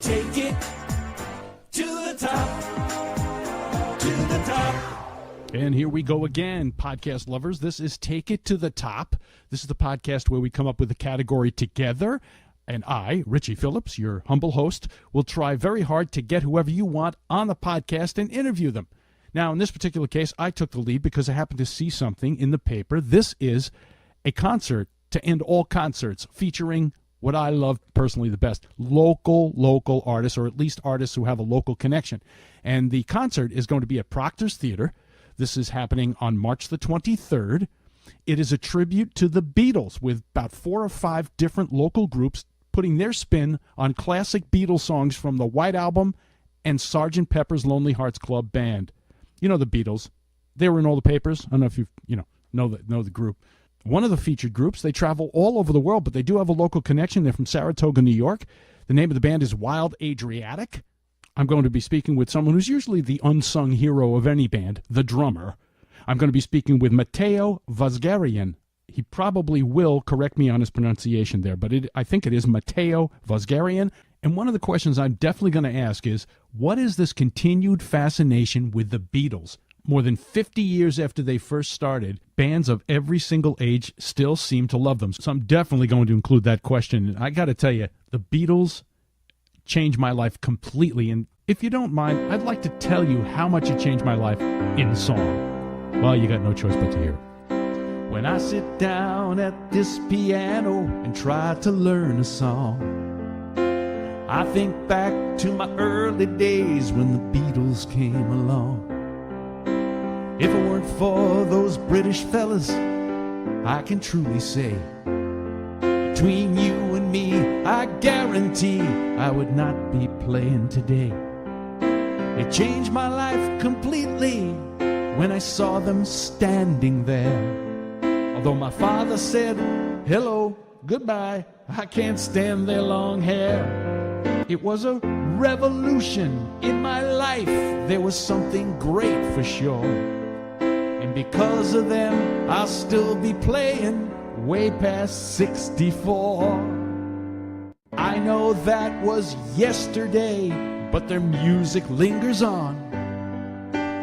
Take it to the top, to the top. And here we go again, podcast lovers. This is Take It to the Top. This is the podcast where we come up with a category together. And I, Richie Phillips, your humble host, will try very hard to get whoever you want on the podcast and interview them. Now, in this particular case, I took the lead because I happened to see something in the paper. This is a concert to end all concerts featuring what I love personally the best, local artists, or at least artists who have a local connection. And the concert is going to be at Proctors Theatre. This is happening on March the 23rd. It is a tribute to the Beatles with about 4 or 5 different local groups putting their spin on classic Beatles songs from the White Album and Sgt. Pepper's Lonely Hearts Club Band. You know the Beatles. They were in all the papers. I don't know if you know the group. One of the featured groups, they travel all over the world, but they do have a local connection. They're from Saratoga, New York. The name of the band is Wild Adriatic. I'm going to be speaking with someone who's usually the unsung hero of any band, the drummer. I'm going to be speaking with Matteo Vosgarian. He probably will correct me on his pronunciation there, but I think it is Matteo Vosgarian. And one of the questions I'm definitely going to ask is, what is this continued fascination with the Beatles? More than 50 years after they first started, bands of every single age still seem to love them. So I'm definitely going to include that question. And I got to tell you, the Beatles changed my life completely. And if you don't mind, I'd like to tell you how much it changed my life in song. Well, you got no choice but to hear it. When I sit down at this piano and try to learn a song, I think back to my early days when the Beatles came along. If it weren't for those British fellas, I can truly say, between you and me, I guarantee I would not be playing today. It changed my life completely when I saw them standing there. Although my father said, hello, goodbye, I can't stand their long hair. It was a revolution in my life. There was something great for sure. And because of them, I'll still be playing way past 64. I know that was yesterday, but their music lingers on.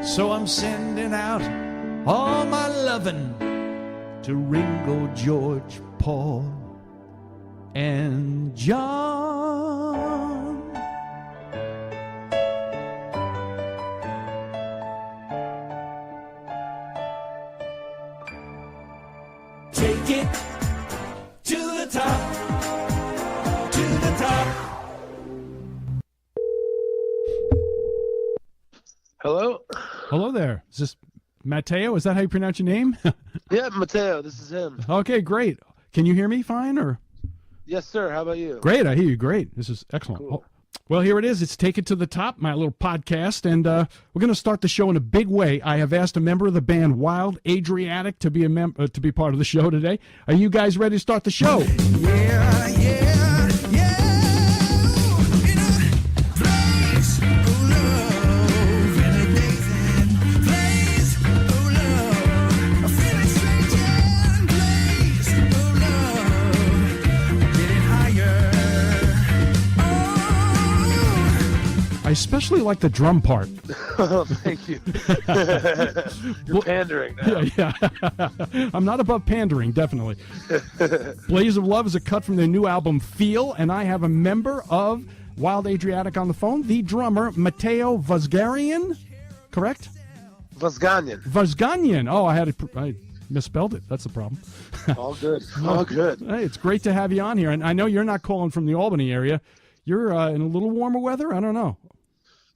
So I'm sending out all my lovin' to Ringo, George, Paul, and John. Take it to the top, to the top. Hello? Hello there. Is this Matteo? Is that how you pronounce your name? Yeah, Matteo, this is him. Okay, great. Can you hear me fine? Or Yes, sir. How about you? Great, I hear you. Great. This is excellent. Cool. Well, here it is. It's Take It to the Top, my little podcast, and we're going to start the show in a big way. I have asked a member of the band Wild Adriatic to be to be part of the show today. Are you guys ready to start the show? Yeah, yeah, yeah. In a place of love, in a blazing place of love, a feeling strange and place of love, getting higher. I especially like the drum part. Oh, thank you. You're pandering now. Yeah. I'm not above pandering, definitely. Blaze of Love is a cut from their new album, Feel, and I have a member of Wild Adriatic on the phone, the drummer, Matteo Vosgarian, correct? Vosganian. Vosganian. Oh, I misspelled it. That's the problem. All good. All good. Hey, it's great to have you on here, and I know you're not calling from the Albany area. You're in a little warmer weather? I don't know.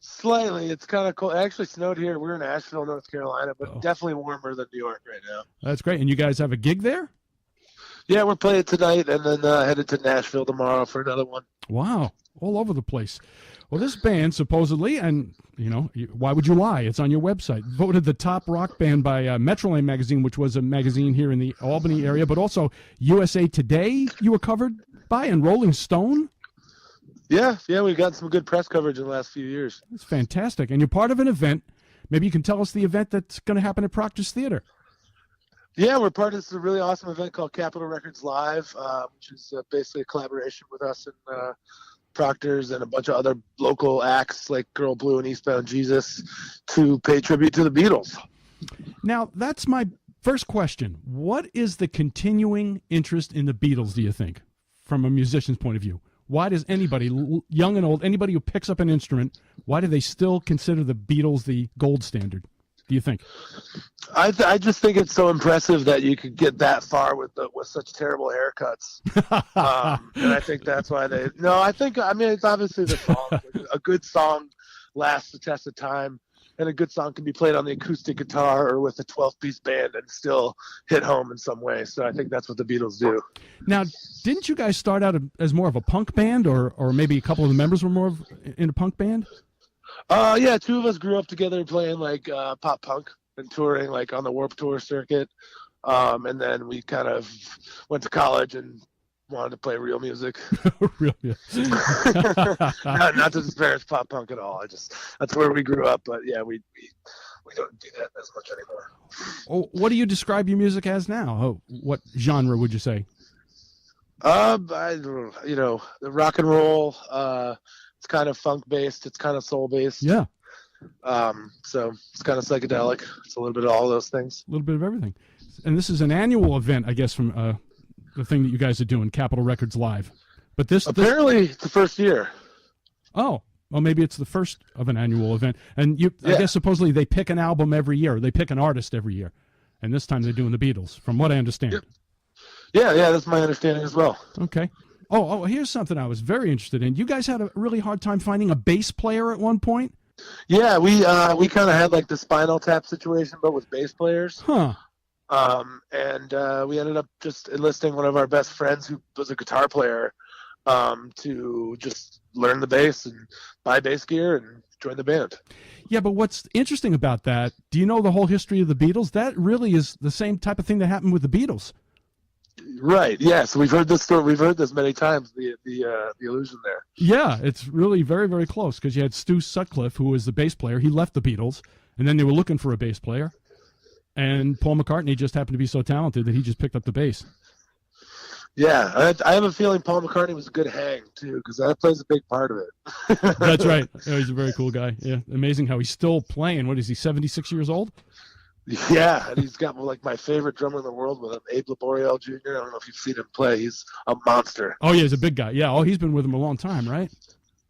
Slightly. It's kind of cold. It actually snowed here. We're in Asheville, North Carolina, but definitely warmer than New York right now. That's great. And you guys have a gig there? Yeah, we're playing tonight and then headed to Nashville tomorrow for another one. Wow. All over the place. Well, this band supposedly, and why would you lie? It's on your website. Voted the top rock band by Metroland magazine, which was a magazine here in the Albany area, but also USA Today you were covered by, and Rolling Stone. Yeah, we've gotten some good press coverage in the last few years. It's fantastic. And you're part of an event. Maybe you can tell us the event that's going to happen at Proctors Theatre. Yeah, we're part of this really awesome event called Capitol Records Live, which is basically a collaboration with us and Proctors and a bunch of other local acts like Girl Blue and Eastbound Jesus to pay tribute to the Beatles. Now, that's my first question. What is the continuing interest in the Beatles, do you think, from a musician's point of view? Why does anybody, young and old, anybody who picks up an instrument, why do they still consider the Beatles the gold standard, do you think? I just think it's so impressive that you could get that far with such terrible haircuts. And I think that's why they. No, I mean, it's obviously the song. A good song lasts the test of time, and a good song can be played on the acoustic guitar or with a 12-piece band and still hit home in some way. So I think that's what the Beatles do. Now, didn't you guys start out as more of a punk band, or maybe a couple of the members were more in a punk band? Yeah, two of us grew up together playing like pop punk and touring like on the Warped Tour circuit. And then we kind of went to college and wanted to play real music. Real music. not to disparage pop punk at all. That's where we grew up. But yeah, we don't do that as much anymore. Oh, what do you describe your music as now? Oh, what genre would you say? The rock and roll. It's kind of funk based. It's kind of soul based. Yeah. So it's kind of psychedelic. It's a little bit of all those things. A little bit of everything. And this is an annual event, I guess, from the thing that you guys are doing, Capitol Records Live. But apparently it's the first year. Oh, well, maybe it's the first of an annual event. And I guess supposedly they pick an album every year. They pick an artist every year. And this time they're doing the Beatles, from what I understand. Yep. Yeah, that's my understanding as well. Okay. Oh, here's something I was very interested in. You guys had a really hard time finding a bass player at one point? Yeah, we kind of had like the Spinal Tap situation, but with bass players. Huh. And we ended up just enlisting one of our best friends who was a guitar player to just learn the bass and buy bass gear and join the band. Yeah, but what's interesting about that, do you know the whole history of the Beatles? That really is the same type of thing that happened with the Beatles. Right. Yes, we've heard this story. We've heard this many times. The illusion there. Yeah, it's really very, very close because you had Stu Sutcliffe, who was the bass player. He left the Beatles, and then they were looking for a bass player, and Paul McCartney just happened to be so talented that he just picked up the bass. Yeah, I have a feeling Paul McCartney was a good hang too, because that plays a big part of it. That's right. Yeah, he's a very cool guy. Yeah, amazing how he's still playing. What is he? 76 years old? Yeah, and he's got like my favorite drummer in the world with him, Abe Laboriel Jr. I don't know if you've seen him play. He's a monster. Oh, yeah, he's a big guy. Yeah, he's been with him a long time, right?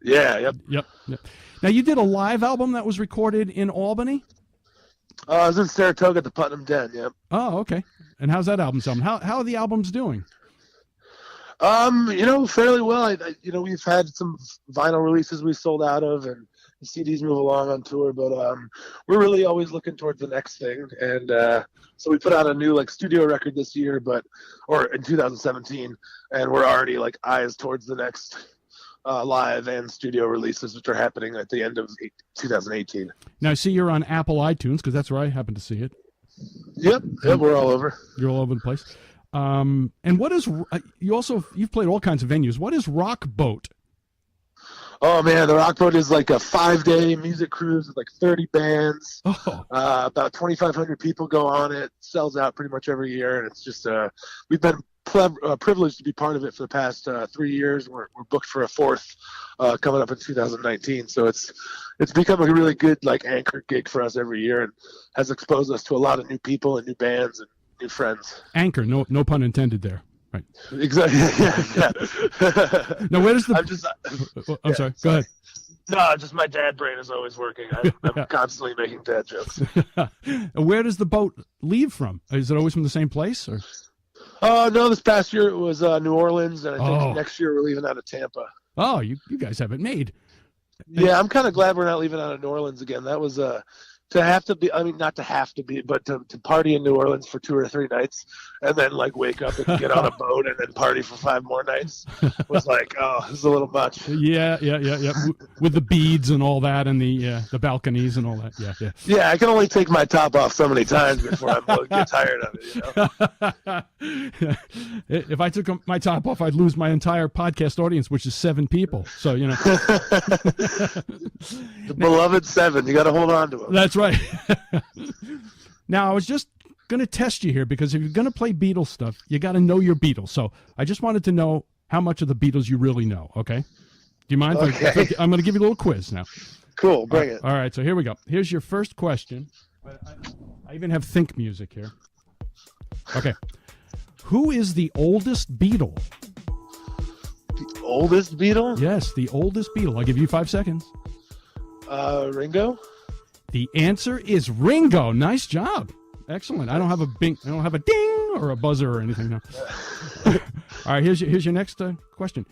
Yeah, yep. Now, you did a live album that was recorded in Albany? I was in Saratoga at the Putnam Den, yep. Oh, okay. And how's that album sound? How are the albums doing? Fairly well. We've had some vinyl releases we sold out of, and the CDs move along on tour, but we're really always looking towards the next thing. And so we put out a new studio record this year, or in 2017, and we're already eyes towards the next live and studio releases, which are happening at the end of 2018. Now, I see you're on Apple iTunes, because that's where I happen to see it. Yep, we're all over. You're all over the place. And what is you've played all kinds of venues. What is Rock Boat? Oh man, the Rock Boat is like a 5-day music cruise with 30 bands. Oh. About 2,500 people go on it. Sells out pretty much every year, and it's just we've been privileged to be part of it for the past 3 years. We're booked for a fourth coming up in 2019. So it's become a really good anchor gig for us every year, and has exposed us to a lot of new people and new bands and new friends. Anchor, no pun intended there. Right. Exactly. Yeah. Now, where does I'm sorry. Go ahead. No, just my dad brain is always working. I'm constantly making dad jokes. Where does the boat leave from? Is it always from the same place? Or? No, this past year it was New Orleans, and I think next year we're leaving out of Tampa. Oh, you guys have it made. Yeah, I'm kind of glad we're not leaving out of New Orleans again. That was not to have to be, but to party in New Orleans for 2 or 3 nights, and then wake up and get on a boat and then party for 5 more nights was this is a little much. Yeah. With the beads and all that, and the balconies and all that. Yeah. Yeah, I can only take my top off so many times before I get tired of it. If I took my top off, I'd lose my entire podcast audience, which is 7 people. So the beloved 7. You got to hold on to them. That's right. Now, I was just going to test you here, because if you're going to play Beatles stuff, you got to know your Beatles. So I just wanted to know how much of the Beatles you really know, okay? you mind? Okay. I'm going to give you a little quiz now. Cool, bring it. All right, so here we go. Here's your first question. I even have think music here. Okay. Who is the oldest Beatle? The oldest Beatle? Yes, the oldest Beatle. I'll give you 5 seconds. Ringo? The answer is Ringo. Nice job. Excellent. I don't have a bing. I don't have a ding or a buzzer or anything. No. All right, here's your next question.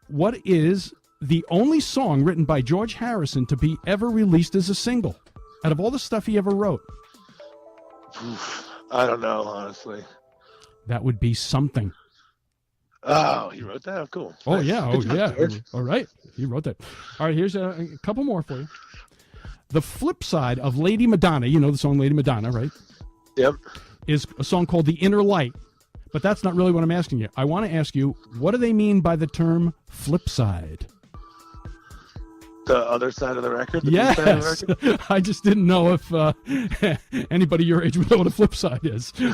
What is the only song written by George Harrison to be ever released as a single out of all the stuff he ever wrote? I don't know, honestly. That would be Something. Oh, he wrote that? Cool. Oh, Nice. yeah. Oh, Good job, yeah. George. All right. He wrote that. All right, here's a couple more for you. The flip side of Lady Madonna, you know the song Lady Madonna, right? Yep. Is a song called The Inner Light. But that's not really what I'm asking you. I want to ask you, what do they mean by the term flip side? The other side of the record? The Yes. B-side of the record? I just didn't know if anybody your age would know what a flip side is. Yeah.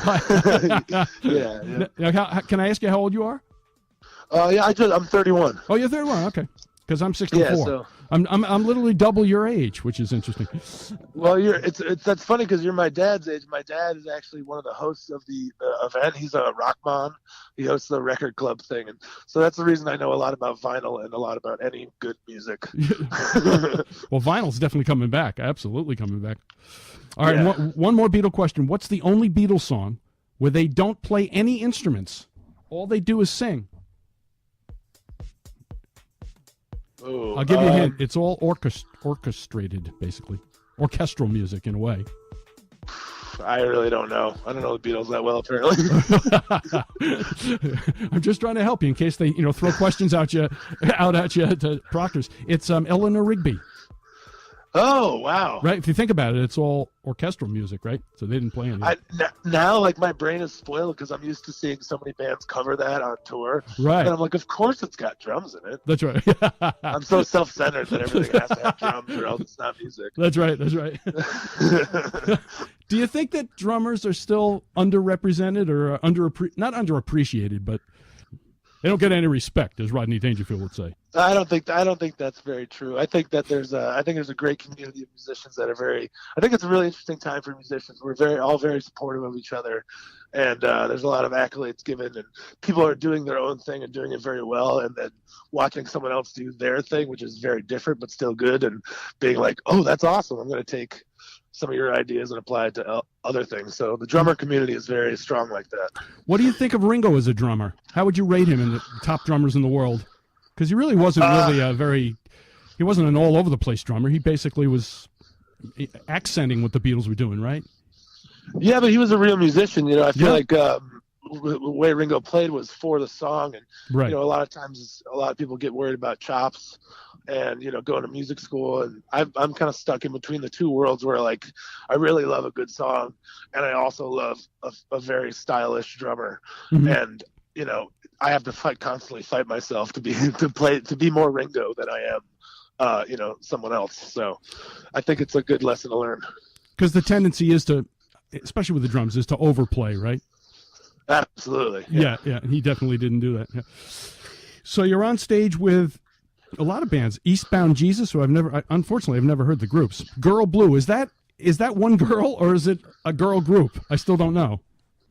Now, can I ask you how old you are? Yeah, I'm 31. Oh, you're 31. Okay. Because I'm 64. Yeah, so I'm literally double your age, which is interesting. well, that's funny because you're my dad's age. My dad is actually one of the hosts of the event. He's a rockman. He hosts the record club thing, and so that's the reason I know a lot about vinyl and a lot about any good music. Well, vinyl's definitely coming back. Absolutely coming back. All right, Yeah. one more Beatle question. What's the only Beatles song where they don't play any instruments? All they do is sing. Ooh, I'll give you a hint. It's all orchestrated, basically. Orchestral music, in a way. I really don't know. I don't know the Beatles that well, apparently. I'm just trying to help you in case they, throw questions at you to Proctors. It's Eleanor Rigby. Oh, wow. Right? If you think about it, it's all orchestral music, right? So they didn't play any. Now, like, my brain is spoiled because I'm used to seeing so many bands cover that on tour. Right. And I'm like, of course it's got drums in it. That's right. I'm so self-centered that everything has to have drums or else it's not music. That's right. Do you think that drummers are still underrepresented or not underappreciated, but they don't get any respect, as Rodney Dangerfield would say? I don't think that's very true. I think that there's a great community of musicians that are I think it's a really interesting time for musicians. We're all very supportive of each other, and there's a lot of accolades given, and people are doing their own thing and doing it very well, and then watching someone else do their thing, which is very different but still good, and being like, oh, that's awesome. I'm going to take some of your ideas and apply it to other things. So the drummer community is very strong like that. What do you think of Ringo as a drummer? How would you rate him in the top drummers in the world? Because he really wasn't he wasn't an all over the place drummer. He basically was accenting what the Beatles were doing, right? Yeah, but he was a real musician. I feel Yeah. like the way Ringo played was for the song, and Right. a lot of times a lot of people get worried about chops and going to music school, and I'm kind of stuck in between the two worlds where, like, I really love a good song and I also love a very stylish drummer. Mhm. And I have to constantly fight myself to be more Ringo than I am someone else. So I think it's a good lesson to learn. Because the tendency is to, especially with the drums, is to overplay, right? Absolutely. Yeah. He definitely didn't do that. Yeah. So you're on stage with a lot of bands. Eastbound Jesus, who unfortunately I've never heard the groups. Girl Blue, is that one girl or is it a girl group? I still don't know.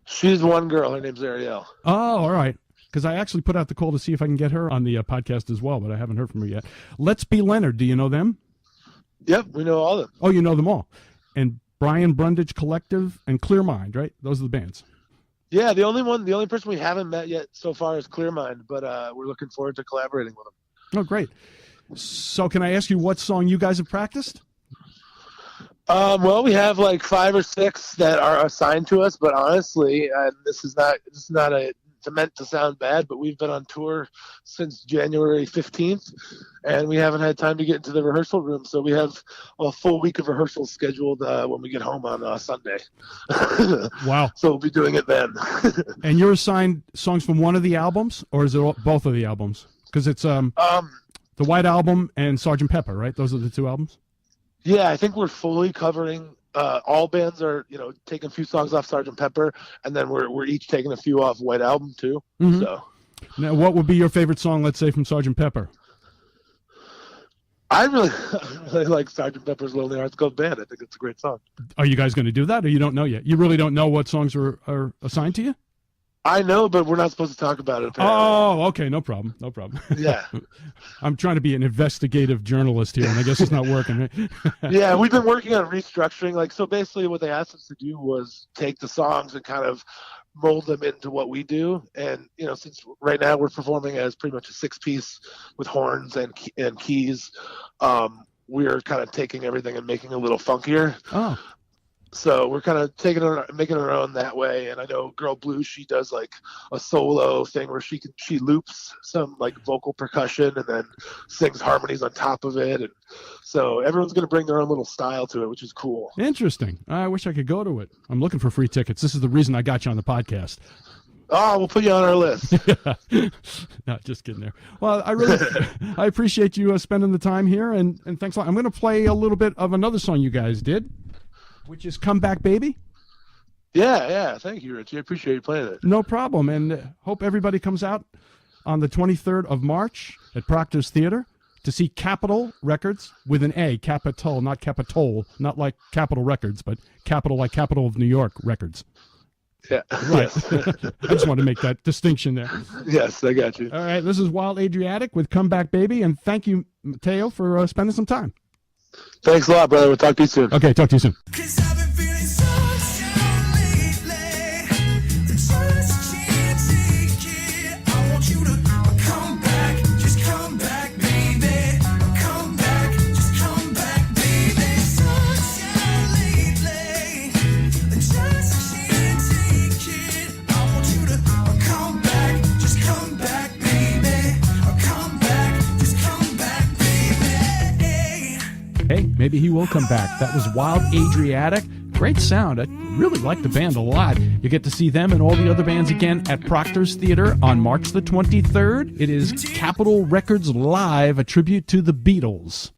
She's one girl. Her name's Ariel. Oh, all right. Because I actually put out the call to see if I can get her on the podcast as well, but I haven't heard from her yet. Let's Be Leonard. Do you know them? Yep, we know all of them. Oh, you know them all. And Brian Brundage Collective and Clear Mind, right? Those are the bands. Yeah, the only person we haven't met yet so far is Clear Mind, but we're looking forward to collaborating with them. Oh, great. So can I ask you what song you guys have practiced? Well, we have like 5 or 6 that are assigned to us, but honestly, this is not meant to sound bad, but we've been on tour since January 15th, and we haven't had time to get into the rehearsal room. So we have a full week of rehearsals scheduled when we get home on Sunday. Wow. So we'll be doing it then. And you're assigned songs from one of the albums, or is it both of the albums? Because it's the White Album and Sgt. Pepper, right? Those are the 2 albums? Yeah, I think we're fully covering. All bands are, taking a few songs off Sgt. Pepper, and then we're each taking a few off White Album too. Mhm. So Now, what would be your favorite song, let's say, from Sgt. Pepper? I really, I really like Sgt. Pepper's Lonely Hearts Club Band. I think it's a great song. Are you guys going to do that, or you don't know yet? You really don't know what songs are assigned to you? I know, but we're not supposed to talk about it, apparently. Oh, okay, no problem. Yeah. I'm trying to be an investigative journalist here, and I guess it's not working. Right? Yeah, we've been working on restructuring. Like, so basically what they asked us to do was take the songs and kind of mold them into what we do. And, you know, since right now we're performing as pretty much a 6-piece with horns and keys, we're kind of taking everything and making it a little funkier. Oh. So we're kind of making our own that way. And I know Girl Blue, she does like a solo thing where she loops some like vocal percussion and then sings harmonies on top of it. And so everyone's going to bring their own little style to it, which is cool. Interesting. I wish I could go to it. I'm looking for free tickets. This is the reason I got you on the podcast. Oh, we'll put you on our list. No, just kidding there. Well, I appreciate you spending the time here, and thanks a lot. I'm going to play a little bit of another song you guys did, which is Come Back Baby. Yeah. Thank you, Richie. I appreciate you playing it. No problem, and hope everybody comes out on the 23rd of March at Proctors Theatre to see Capitol Records with an A, Capitol, not Capitol, not like Capitol Records, but Capitol like Capital of New York Records. Yeah. Right. I just want to make that distinction there. Yes, I got you. All right, this is Wild Adriatic with Come Back Baby, and thank you, Mateo, for spending some time. Thanks a lot, brother. We'll talk to you soon. Okay, talk to you soon. 'Cause I've been feeling so down lately. Just can't take it. I want you to come back, just come back, baby. Come back, just come back, baby. So down lately. Just can't take it. I want you to come back, just come back, baby. Come back, just come back, baby. Hey, maybe he will come back. That was Wild Adriatic. Great sound. I really like the band a lot. You get to see them and all the other bands again at Proctors Theatre on March the 23rd. It is Capitol Records Live, a tribute to the Beatles.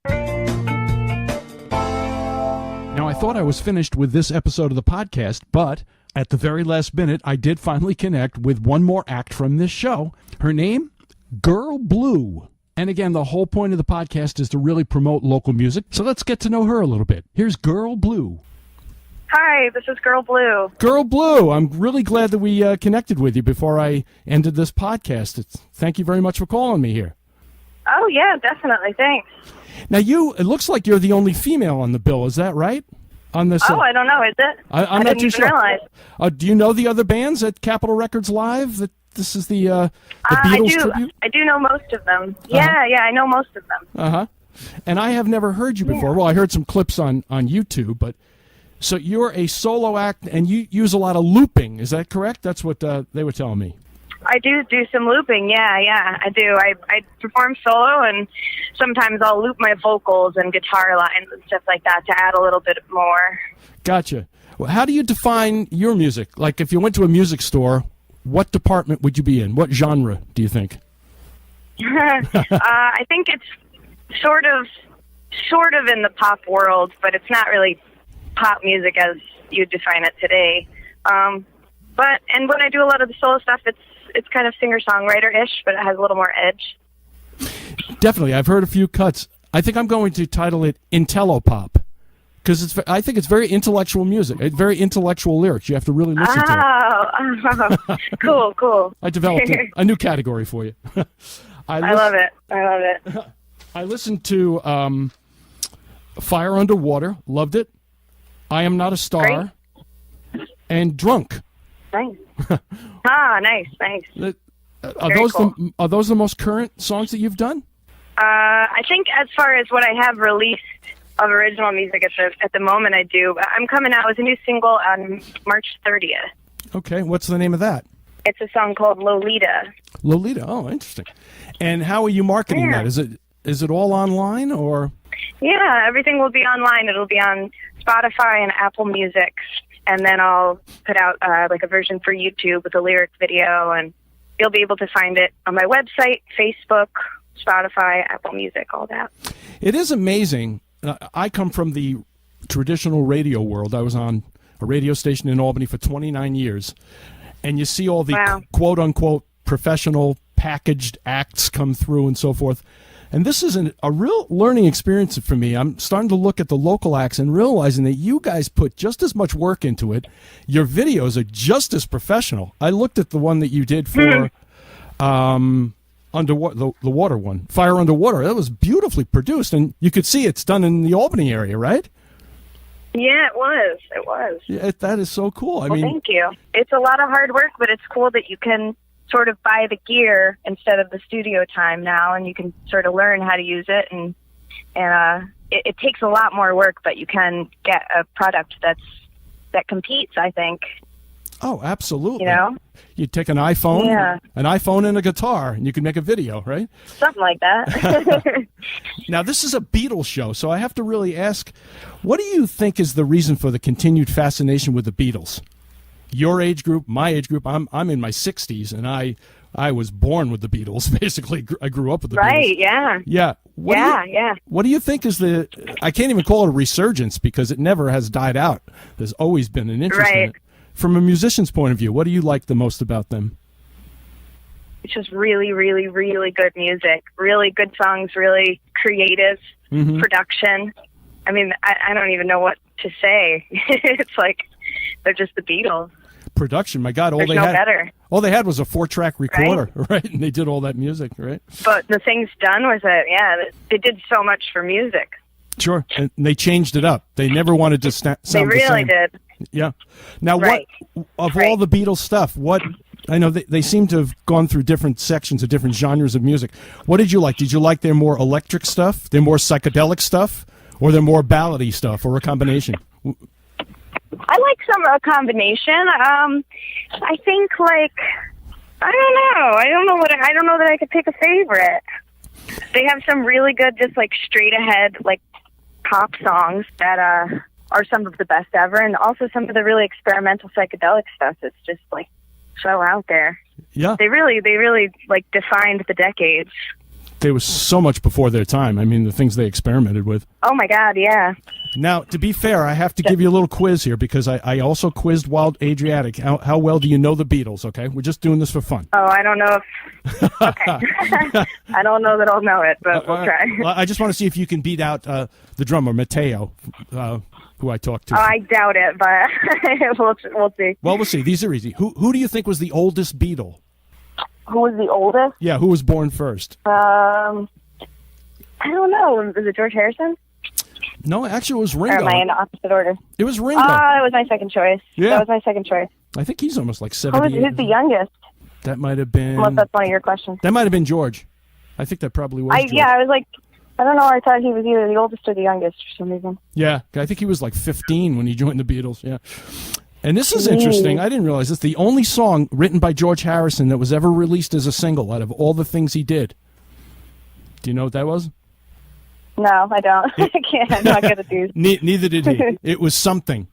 Now, I thought I was finished with this episode of the podcast, but at the very last minute, I did finally connect with one more act from this show. Her name, Girl Blue. And again, the whole point of the podcast is to really promote local music. So let's get to know her a little bit. Here's Girl Blue. Hi, this is Girl Blue. Girl Blue, I'm really glad that we connected with you before I ended this podcast. Thank you very much for calling me here. Oh, yeah, definitely. Thanks. Now, it looks like you're the only female on the bill. Is that right? On this, I don't know. Is it? I'm not didn't too even sure. realize. Do you know the other bands at Capitol Records Live? That this is the Beatles tribute? I do know most of them. Yeah, I know most of them. Uh-huh. And I have never heard you before. Yeah. Well, I heard some clips on YouTube, but so you're a solo act and you use a lot of looping. Is that correct? That's what they were telling me. I do some looping. Yeah, I do. I perform solo, and sometimes I'll loop my vocals and guitar lines and stuff like that to add a little bit more. Gotcha. Well, how do you define your music? Like, if you went to a music store, what department would you be in? What genre do you think? I think it's sort of in the pop world, but it's not really pop music as you define it today. But when I do a lot of the solo stuff, it's kind of singer-songwriter-ish, but it has a little more edge. Definitely. I've heard a few cuts. I think I'm going to title it Intellopop, because I think it's very intellectual music, very intellectual lyrics. You have to really listen to it. Oh, cool. I developed a new category for you. I love it. I listened to Fire Underwater, loved it. I Am Not a Star, and Drunk. Nice. Nice. Are those the most current songs that you've done? I think as far as what I have released of original music at the moment, I do. I'm coming out with a new single on March 30th. Okay, what's the name of that? It's a song called Lolita. Lolita, oh, interesting. And how are you marketing that? Is it all online or? Yeah, everything will be online. It'll be on Spotify and Apple Music, and then I'll put out like a version for YouTube with a lyric video, and you'll be able to find it on my website, Facebook, Spotify, Apple Music, all that. It is amazing. I come from the traditional radio world. I was on a radio station in Albany for 29 years, and you see all the quote-unquote professional packaged acts come through and so forth. And this is a real learning experience for me. I'm starting to look at the local acts and realizing that you guys put just as much work into it. Your videos are just as professional. I looked at the one that you did for underwater, the water one, Fire Underwater. That was beautifully produced, and you could see it's done in the Albany area, right? Yeah, it was. It was. Yeah, that is so cool. I Well, mean, thank you. It's a lot of hard work, but it's cool that you can sort of buy the gear instead of the studio time now, and you can sort of learn how to use it. And it takes a lot more work, but you can get a product that competes, I think. oh, absolutely. You know? You take an iPhone, Yeah. and a guitar, and you can make a video, right? Something like that. Now, this is a Beatles show, so I have to really ask, what do you think is the reason for the continued fascination with the Beatles? Your age group, my age group, I'm in my 60s, and I was born with the Beatles, basically. I grew up with the Beatles. Right, yeah. Yeah. Yeah. What do you think is I can't even call it a resurgence because it never has died out. There's always been an interest in Right. it. From a musician's point of view, what do you like the most about them? It's just really, really, really good music. Really good songs, really creative production. I mean, I don't even know what to say. It's like they're just the Beatles. Production, my God, There's no better. all they had was a 4-track recorder, right? And they did all that music, right? But the things done was that, they did so much for music. Sure, and they changed it up. They never wanted to sound They the really same. did. Yeah. Now, Right. what of Right. all the Beatles stuff? I know they seem to have gone through different sections of different genres of music. What did you like? Did you like their more electric stuff, their more psychedelic stuff, or their more ballady stuff, or a combination? I like a combination. I think I don't know. I don't know that I could pick a favorite. They have some really good, just straight ahead pop songs that are some of the best ever, and also some of the really experimental psychedelic stuff. It's just so out there. Yeah, They really defined the decades. they were so much before their time. I mean, the things they experimented with. Oh my God, yeah. Now, to be fair, I have to give you a little quiz here because I also quizzed Wild Adriatic. How well do you know the Beatles, okay? We're just doing this for fun. Oh, I don't know if... Okay. I don't know that I'll know it, but we'll try. Well, I just want to see if you can beat out the drummer, Matteo, who I talked to. Oh, I doubt it, but we'll see. Well, we'll see. These are easy. Who do you think was the oldest Beatle? Who was the oldest? Yeah, who was born first? I don't know. Was it George Harrison? No, actually, it was Or Ringo. am I in opposite order? It was Ringo. That was my second choice. Yeah. That was my second choice. I think he's almost like 70. Who's the youngest? That might have been. Unless that's one of your questions. That might have been George. I think that probably was. George. I was I don't know. I thought he was either the oldest or the youngest for some reason. Yeah, I think he was like 15 when he joined the Beatles. Yeah. And this is interesting. I didn't realize this. The only song written by George Harrison that was ever released as a single out of all the things he did. Do you know what that was? No, I don't. I can't. I'm not good at these. Neither did he. It was Something.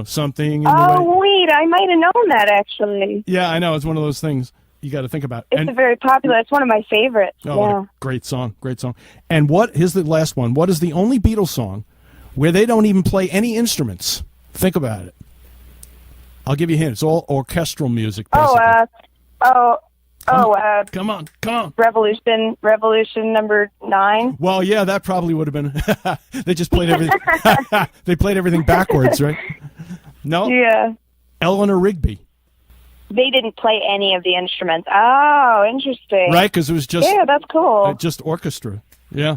Something. In the Oh, right. wait. I might have known that, actually. Yeah, I know. It's one of those things you got to think about. It's very popular. It's one of my favorites. Oh, what yeah. a great song. Great song. And here's the last one. What is the only Beatles song where they don't even play any instruments? Think about it. I'll give you a hint. It's all orchestral music, basically. Come on. Revolution number 9. Well, yeah, that probably would have been. They just played everything. They played everything backwards, right? No? Yeah. Eleanor Rigby. They didn't play any of the instruments. Oh, interesting. Right? Because it was just, Yeah, that's cool. just orchestra. Yeah.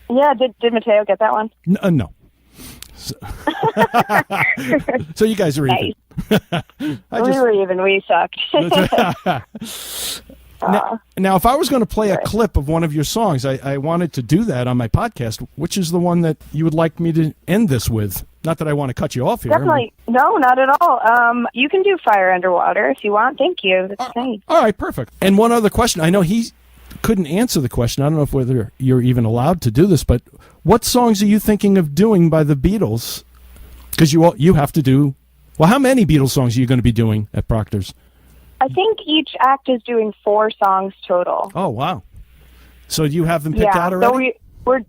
Yeah, did Matteo get that one? No. So you guys are even. We were even. We sucked. Now, if I was going to play a clip of one of your songs, I wanted to do that on my podcast. Which is the one that you would like me to end this with? Not that I want to cut you off here. Definitely. No, not at all. You can do Fire Underwater if you want. Thank you. That's nice. All right, perfect. And one other question. I know he couldn't answer the question. I don't know whether you're even allowed to do this, but what songs are you thinking of doing by the Beatles? Because you have to do. Well, how many Beatles songs are you going to be doing at Proctors? I think each act is doing 4 songs total. Oh, wow. So do you have them picked out already? So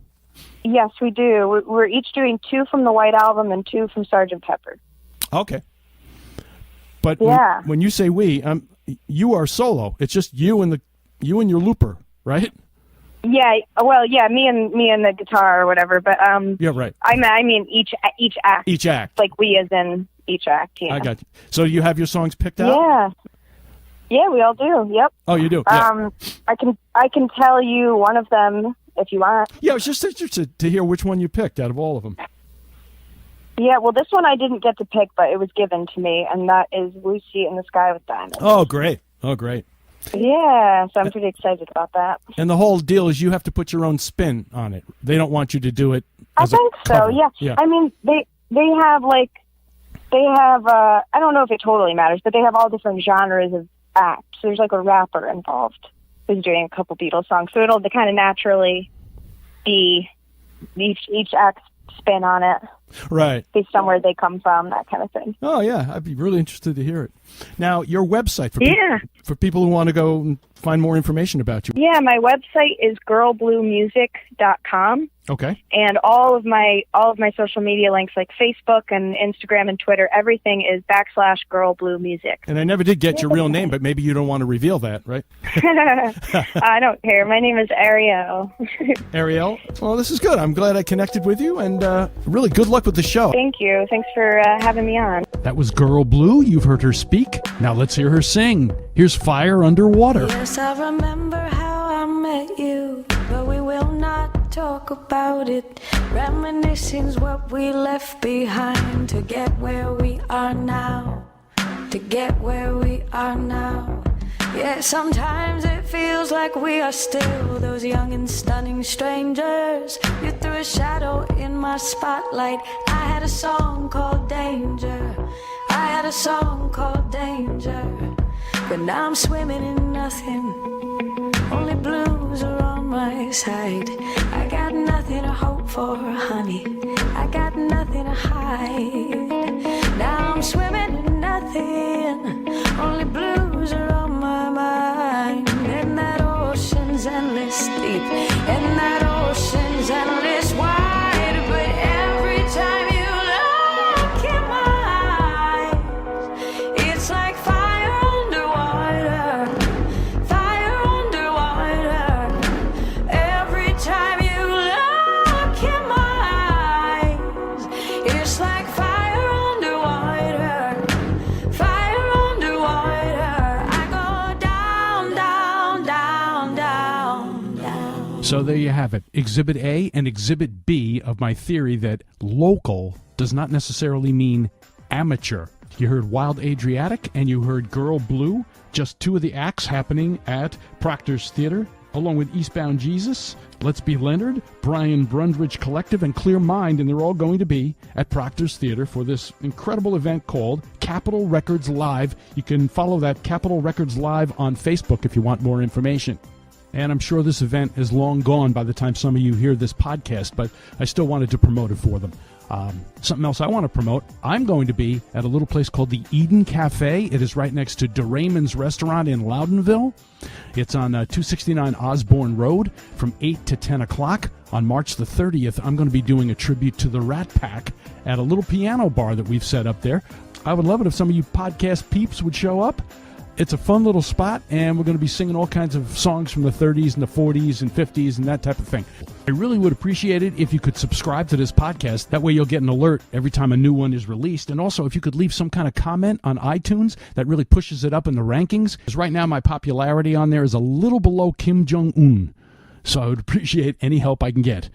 yes, we do. We're each doing 2 from the White Album and 2 from Sgt. Pepper. Okay. But Yeah. when you say we, you are solo. It's just you and your looper, right? Yeah, well, yeah, me and the guitar or whatever, but Yeah, right. I mean each act. Each act. Like we as in each act. Yeah. I got you. So you have your songs picked out? Yeah. Yeah, we all do. Yep. Oh, you do. Yeah. I can tell you one of them if you want. Yeah, I was just interested to hear which one you picked out of all of them. Yeah, well, this one I didn't get to pick, but it was given to me, and that is "Lucy in the Sky with Diamonds." Oh, great. Oh, great. Yeah, so I'm pretty excited about that. And the whole deal is you have to put your own spin on it. They don't want you to do it as I think a cover. so, yeah. I mean, they have, I don't know if it totally matters, but they have all different genres of acts. There's like a rapper involved who's doing a couple Beatles songs, so it'll kind of naturally be each act spin on it. Right. Based on where they come from, that kind of thing. Oh, yeah. I'd be really interested to hear it. Now, your website for people who want to go and find more information about you. Yeah, my website is girlbluemusic.com. Okay. And all of my social media links, like Facebook and Instagram and Twitter, everything is /girlbluemusic. And I never did get your real name, but maybe you don't want to reveal that, right? I don't care. My name is Ariel. Ariel? Well, this is good. I'm glad I connected with you, and really good luck with the show. Thank you. Thanks for having me on. That was Girl Blue. You've heard her speak. Now let's hear her sing. Here's Fire Underwater. Yes, I remember how I met you, but we will not talk about it. Reminiscing's what we left behind to get where we are now. To get where we are now. Yeah, sometimes it feels like we are still those young and stunning strangers. You threw a shadow in my spotlight. I had a song called Danger. I had a song called Danger. But now I'm swimming in nothing. Only blues are on my side. I got nothing to hope for, honey. I got nothing to hide. Now I'm swimming in nothing. Only blues are on my mind. And that ocean's endless deep. And that ocean's endless wide. But every time you look in my eyes, it's like fire underwater. Fire underwater. Every time you look in my eyes, it's like fire underwater. Fire underwater. I go down, down, down, down, down. So there you have it. Exhibit A and Exhibit B of my theory that local does not necessarily mean amateur. You heard Wild Adriatic and you heard Girl Blue, just two of the acts happening at Proctors Theatre, along with Eastbound Jesus, Let's Be Leonard, Brian Brundridge Collective, and Clear Mind, and they're all going to be at Proctors Theatre for this incredible event called Capitol Records Live. You can follow that Capitol Records Live on Facebook if you want more information. And I'm sure this event is long gone by the time some of you hear this podcast, but I still wanted to promote it for them. Something else I want to promote, I'm going to be at a little place called the Eden Cafe. It is right next to DeRaymond's Restaurant in Loudonville. It's on 269 Osborne Road from 8 to 10 o'clock. On March the 30th, I'm going to be doing a tribute to the Rat Pack at a little piano bar that we've set up there. I would love it if some of you podcast peeps would show up. It's a fun little spot, and we're going to be singing all kinds of songs from the 30s and the 40s and 50s and that type of thing. I really would appreciate it if you could subscribe to this podcast. That way you'll get an alert every time a new one is released. And also, if you could leave some kind of comment on iTunes, that really pushes it up in the rankings. Because right now, my popularity on there is a little below Kim Jong-un. So I would appreciate any help I can get.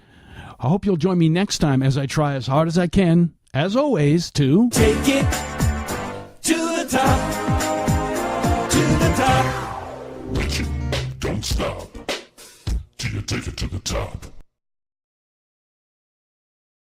I hope you'll join me next time as I try as hard as I can, as always, to Take it to the top. To the top. Don't stop till you take it to the top.